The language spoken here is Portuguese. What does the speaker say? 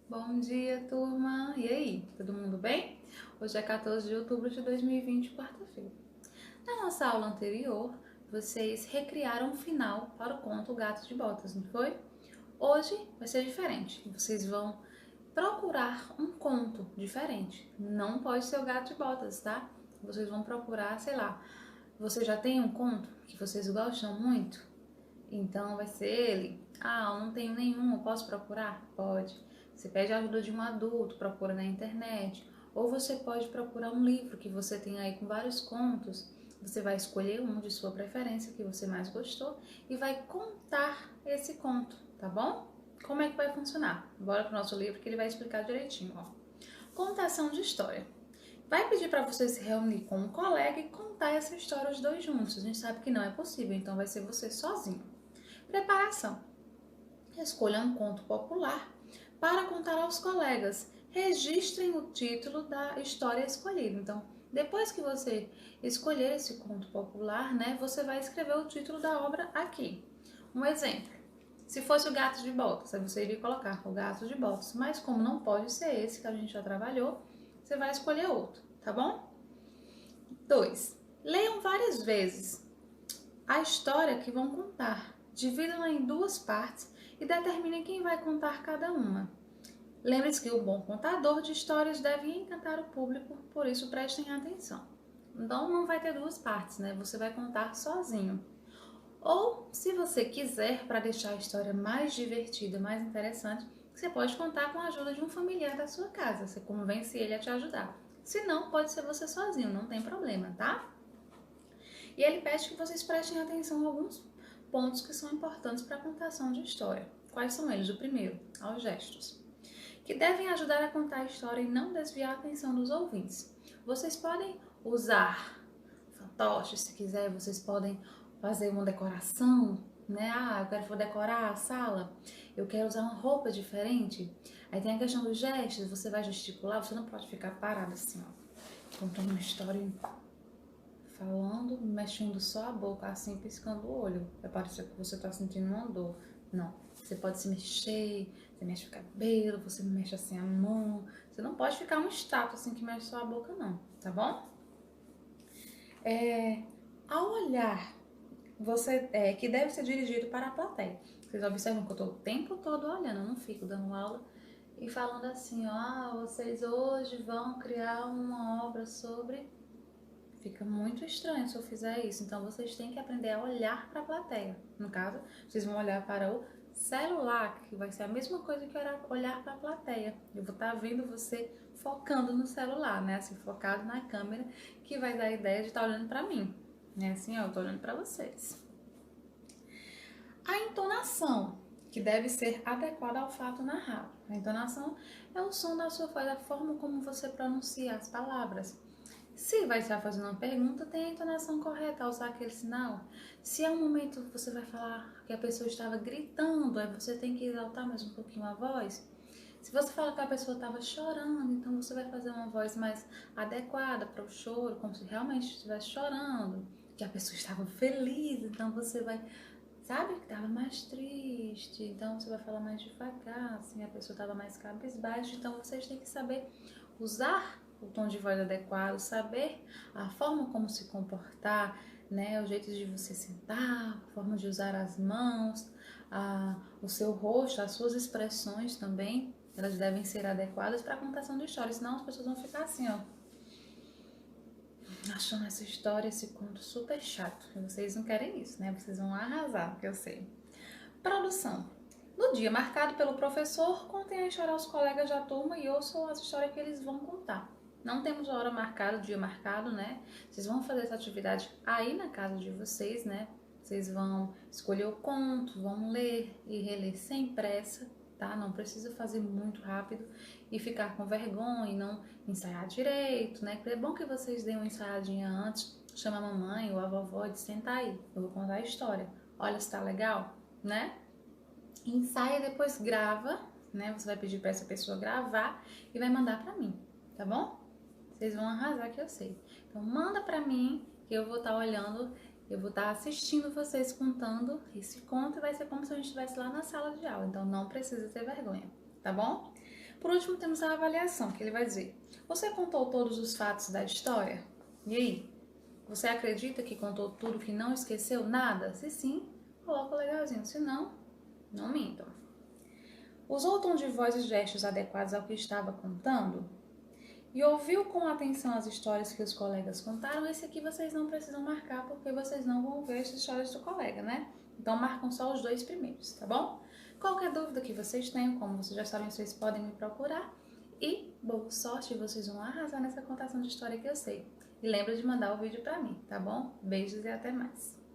Bom dia, turma! E aí, todo mundo bem? Hoje é 14 de outubro de 2020, quarta-feira. Na nossa aula anterior, vocês recriaram o final para o conto O Gato de Botas, não foi? Hoje vai ser diferente. Vocês vão procurar um conto diferente. Não pode ser O Gato de Botas, tá? Vocês vão procurar, sei lá. Você já tem um conto que vocês gostam muito? Então vai ser ele. Ah, eu não tenho nenhum, eu posso procurar? Pode. Você pede a ajuda de um adulto, procura na internet. Ou você pode procurar um livro que você tem aí com vários contos. Você vai escolher um de sua preferência que você mais gostou e vai contar esse conto, tá bom? Como é que vai funcionar? Bora pro nosso livro que ele vai explicar direitinho, ó. Contação de história. Vai pedir para você se reunir com um colega e contar essa história os dois juntos. A gente sabe que não é possível, então vai ser você sozinho. Preparação. Escolha um conto popular para contar aos colegas. Registrem o título da história escolhida. Então, depois que você escolher esse conto popular, né, você vai escrever o título da obra aqui. Um exemplo. Se fosse o Gato de Botas, aí você iria colocar o Gato de Botas. Mas como não pode ser esse que a gente já trabalhou, você vai escolher outro, tá bom? 2. Leiam várias vezes a história que vão contar. Dividam-na em duas partes e determinem quem vai contar cada uma. Lembre-se que o bom contador de histórias deve encantar o público, por isso prestem atenção. Então não vai ter duas partes, né? Você vai contar sozinho. Ou, se você quiser, para deixar a história mais divertida, mais interessante, você pode contar com a ajuda de um familiar da sua casa. Você convence ele a te ajudar. Se não, pode ser você sozinho, não tem problema, tá? E ele pede que vocês prestem atenção a alguns pontos que são importantes para a contação de história. Quais são eles? O primeiro, aos gestos, que devem ajudar a contar a história e não desviar a atenção dos ouvintes. Vocês podem usar fantoches, se quiser, vocês podem fazer uma decoração, né? Ah, eu quero decorar a sala, eu quero usar uma roupa diferente. Aí tem a questão dos gestos, você vai gesticular, você não pode ficar parado assim, ó, contando uma história falando, mexendo só a boca, assim, piscando o olho. Vai parecer que você tá sentindo uma dor. Não. Você pode se mexer, você mexe o cabelo, você mexe assim a mão. Você não pode ficar um estátua assim que mexe só a boca, não, tá bom? Ao olhar, você que deve ser dirigido para a plateia. Vocês observam que eu tô o tempo todo olhando, eu não fico dando aula e falando assim, ó, vocês hoje vão criar uma obra sobre. Fica muito estranho se eu fizer isso. Então vocês têm que aprender a olhar para a plateia. No caso, vocês vão olhar para o celular, que vai ser a mesma coisa que olhar para a plateia. Eu vou estar vendo você focando no celular, né? Assim, focado na câmera, que vai dar a ideia de estar olhando para mim. Né? Assim, ó, eu tô olhando para vocês. A entonação, que deve ser adequada ao fato narrado. A entonação é o som da sua voz, a forma como você pronuncia as palavras. Se vai estar fazendo uma pergunta, tem a entonação correta ao usar aquele sinal. Se é um momento que você vai falar que a pessoa estava gritando, aí você tem que exaltar mais um pouquinho a voz. Se você fala que a pessoa estava chorando, então você vai fazer uma voz mais adequada para o choro, como se realmente estivesse chorando. Que a pessoa estava feliz, então você vai, sabe, que estava mais triste, então você vai falar mais devagar, assim, a pessoa estava mais cabisbaixa, então vocês têm que saber usar o tom de voz adequado, saber a forma como se comportar, né, o jeito de você sentar, a forma de usar as mãos, o seu rosto, as suas expressões também, elas devem ser adequadas para a contação de histórias, senão as pessoas vão ficar assim, ó, achando essa história, esse conto super chato. E vocês não querem isso, né? Vocês vão arrasar, que eu sei. Produção. No dia marcado pelo professor, contem a história aos colegas da turma e ouçam as histórias que eles vão contar. Não temos hora marcada, dia marcado, né? Vocês vão fazer essa atividade aí na casa de vocês, né? Vocês vão escolher o conto, vão ler e reler sem pressa, tá? Não precisa fazer muito rápido e ficar com vergonha e não ensaiar direito, né? Porque é bom que vocês deem uma ensaiadinha antes, chama a mamãe ou a vovó e diz, senta aí, eu vou contar a história. Olha se tá legal, né? Ensaia e depois grava, né? Você vai pedir para essa pessoa gravar e vai mandar para mim, tá bom? Vocês vão arrasar que eu sei. Então manda para mim que eu vou estar olhando, eu vou estar assistindo vocês contando esse conto e vai ser como se a gente estivesse lá na sala de aula. Então não precisa ter vergonha, tá bom? Por último, temos a avaliação, que ele vai dizer: você contou todos os fatos da história? E aí? Você acredita que contou tudo, que não esqueceu nada? Se sim, coloca o legalzinho. Se não, não mintam. Usou o tom de voz e gestos adequados ao que estava contando? E ouviu com atenção as histórias que os colegas contaram? Esse aqui vocês não precisam marcar, porque vocês não vão ver as histórias do colega, né? Então marcam só os 2 primeiros, tá bom? Qualquer dúvida que vocês tenham, como vocês já sabem, vocês podem me procurar. E boa sorte, vocês vão arrasar nessa contação de história que eu sei. E lembra de mandar o vídeo pra mim, tá bom? Beijos e até mais!